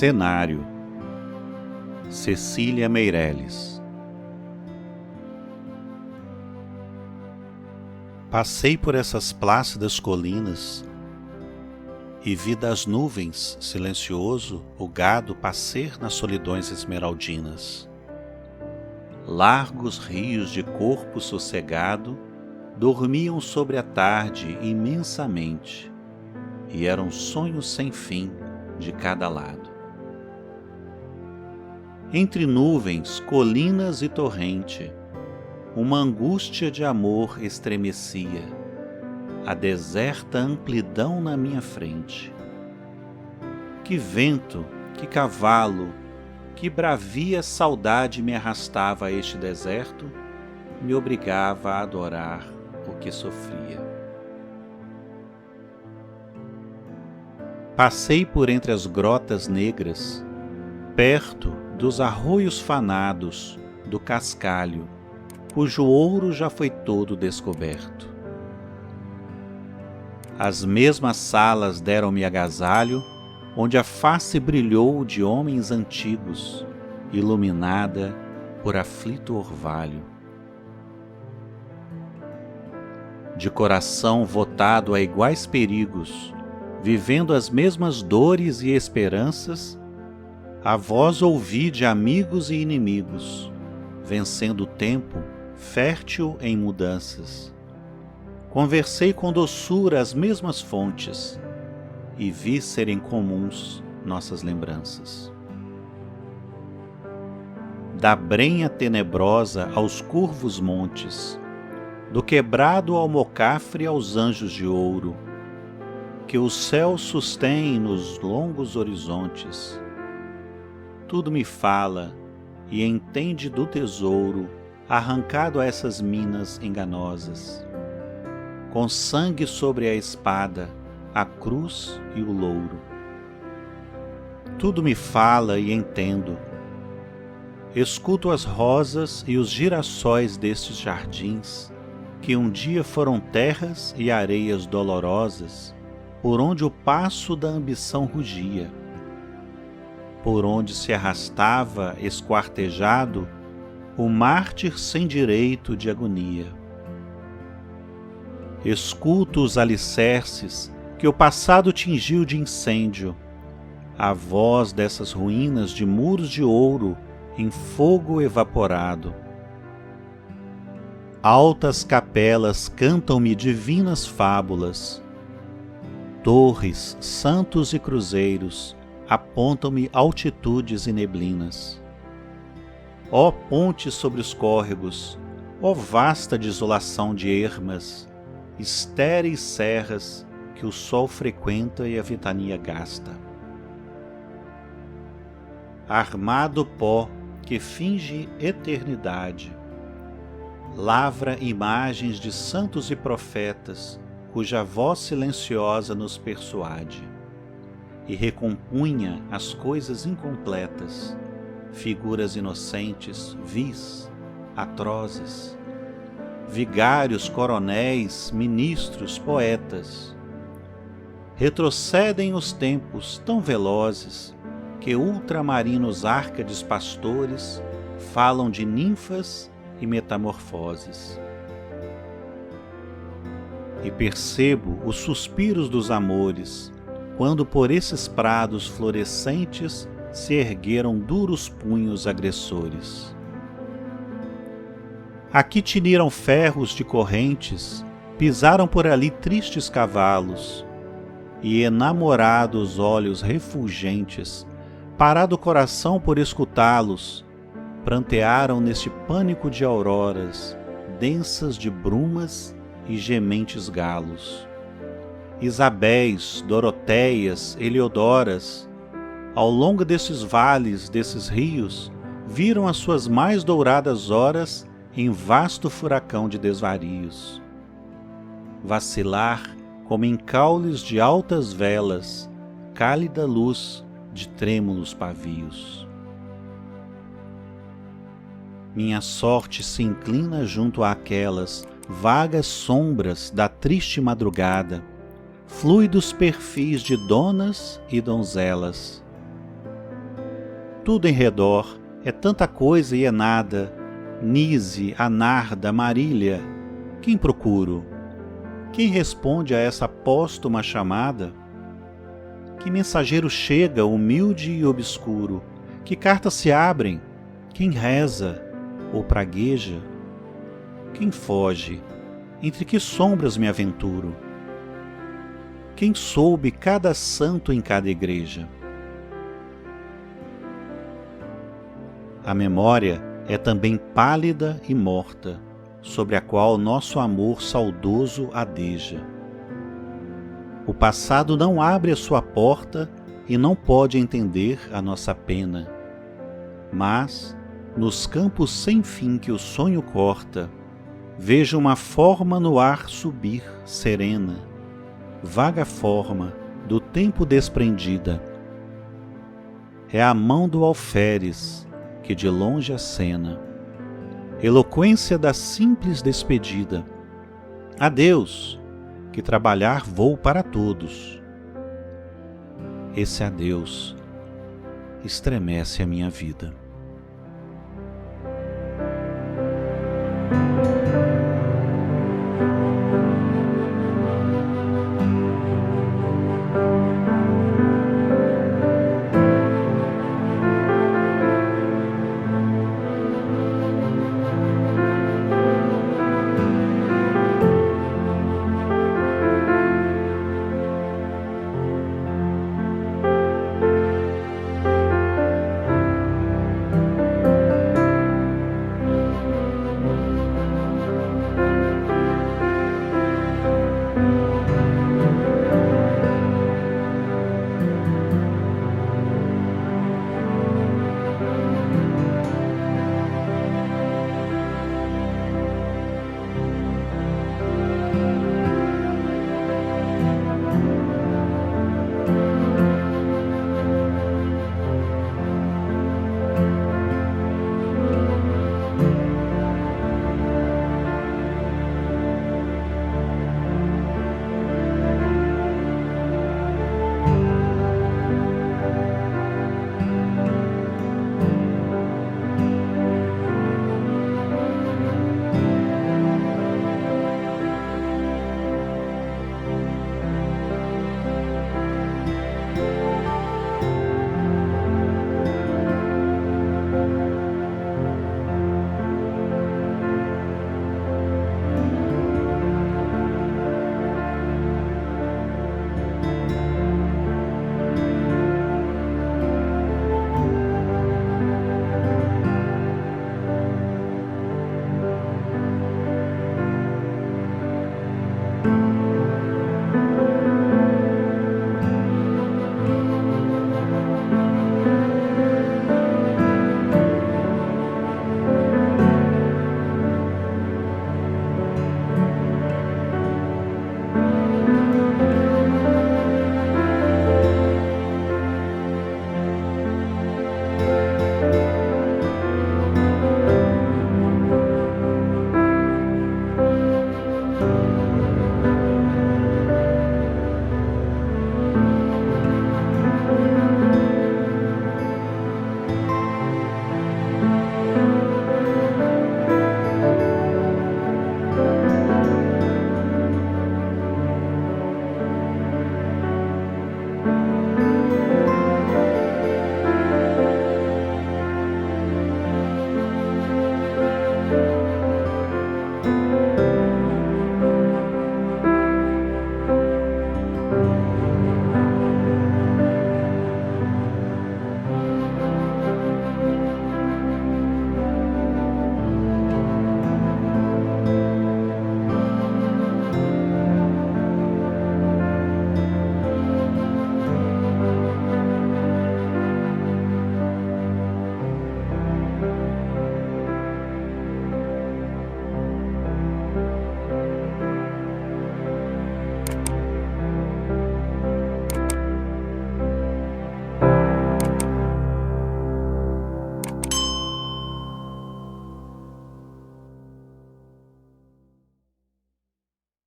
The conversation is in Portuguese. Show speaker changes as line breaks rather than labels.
Cenário: Cecília Meirelles. Passei por essas plácidas colinas e vi das nuvens, silencioso, o gado pascer nas solidões esmeraldinas. Largos rios de corpo sossegado dormiam sobre a tarde imensamente, e eram sonhos sem fim de cada lado. Entre nuvens, colinas e torrente, uma angústia de amor estremecia a deserta amplidão na minha frente. Que vento, que cavalo, que bravia saudade me arrastava a este deserto, me obrigava a adorar o que sofria. Passei por entre as grotas negras, perto dos arroios fanados, do cascalho, cujo ouro já foi todo descoberto. As mesmas salas deram-me agasalho, onde a face brilhou de homens antigos, iluminada por aflito orvalho. De coração votado a iguais perigos, vivendo as mesmas dores e esperanças, a voz ouvi de amigos e inimigos, vencendo o tempo, fértil em mudanças. Conversei com doçura as mesmas fontes e vi serem comuns nossas lembranças. Da brenha tenebrosa aos curvos montes, do quebrado almocafre aos anjos de ouro, que o céu sustém nos longos horizontes, tudo me fala e entende do tesouro arrancado a essas minas enganosas, com sangue sobre a espada, a cruz e o louro. Tudo me fala e entendo. Escuto as rosas e os girassóis destes jardins, que um dia foram terras e areias dolorosas, por onde o passo da ambição rugia, por onde se arrastava esquartejado o mártir sem direito de agonia. Escuto os alicerces que o passado tingiu de incêndio, a voz dessas ruínas de muros de ouro em fogo evaporado. Altas capelas cantam-me divinas fábulas, torres, santos e cruzeiros apontam-me altitudes e neblinas. Ó ponte sobre os córregos, ó vasta desolação de ermas, estéreis serras que o sol frequenta e a ventania gasta. Armado pó que finge eternidade, lavra imagens de santos e profetas, cuja voz silenciosa nos persuade, e recompunha as coisas incompletas, figuras inocentes, vis, atrozes, vigários, coronéis, ministros, poetas. Retrocedem os tempos tão velozes que ultramarinos árcades pastores falam de ninfas e metamorfoses. E percebo os suspiros dos amores, quando por esses prados florescentes se ergueram duros punhos agressores. Aqui tiniram ferros de correntes, pisaram por ali tristes cavalos, e enamorados olhos refulgentes, parado o coração por escutá-los, prantearam neste pânico de auroras, densas de brumas e gementes galos. Isabéis, Doroteias, Heliodoras, ao longo desses vales, desses rios, viram as suas mais douradas horas em vasto furacão de desvarios. Vacilar como em caules de altas velas, cálida luz de trêmulos pavios. Minha sorte se inclina junto àquelas vagas sombras da triste madrugada, fluidos perfis de donas e donzelas. Tudo em redor é tanta coisa e é nada. Nise, Anarda, Marília, quem procuro? Quem responde a essa póstuma chamada? Que mensageiro chega, humilde e obscuro? Que cartas se abrem? Quem reza ou pragueja? Quem foge? Entre que sombras me aventuro? Quem soube cada santo em cada igreja? A memória é também pálida e morta, sobre a qual nosso amor saudoso adeja. O passado não abre a sua porta e não pode entender a nossa pena. Mas, nos campos sem fim que o sonho corta, vejo uma forma no ar subir, serena, vaga forma do tempo desprendida. É a mão do alferes que de longe acena, eloquência da simples despedida. Adeus, que trabalhar vou para todos. Esse adeus estremece a minha vida.